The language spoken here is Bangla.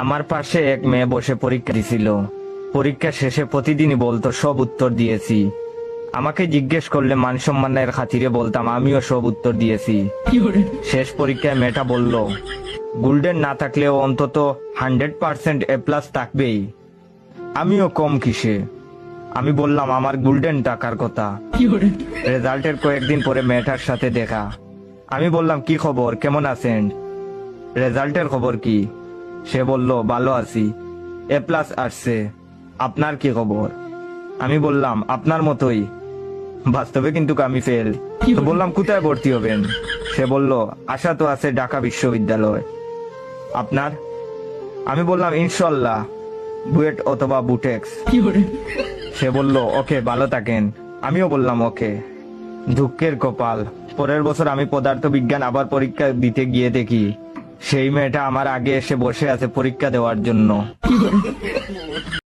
আমার পাশে এক মেয়ে বসে পরীক্ষা দিছিল। পরীক্ষা শেষে প্রতিদিনই বলতো সব উত্তর দিয়েছি। আমাকে জিজ্ঞেস করলে মান সম্মানের খাতিরে বলতাম আমিও সব উত্তর দিয়েছি। শেষ পরীক্ষায় মেয়েটা বলল, গোল্ডেন না থাকলেও অন্তত 100% A+ থাকবেই। আমিও কম কিসে। আমি বললাম আমার গোল্ডেন টাকার কথা। রেজাল্টের কয়েকদিন পরে মেয়েটার সাথে দেখা। আমি বললাম কি খবর, কেমন আছেন? রেজাল্টের খবর কি? সে বলল ভালো আছি, A+ আসছে। আপনার কি খবর? আমি বললাম আপনার মতোই, বাস্তবে কিন্তু আমি ফেল। তো বললাম কোথায় ভর্তি হবেন? সে বলল আশা তো আছে ঢাকা বিশ্ববিদ্যালয়। আপনার? আমি বললাম ইনশাল্লাহ বুয়েট অথবা বুটেক্স। সে বলল ওকে, ভালো থাকেন। আমিও বললাম ওকে। দুঃখের কপাল, পরের বছর আমি পদার্থ বিজ্ঞান আবার পরীক্ষা দিতে গিয়ে দেখি সেই মেয়েটা আমার আগে এসে বসে আছে পরীক্ষা দেওয়ার জন্য।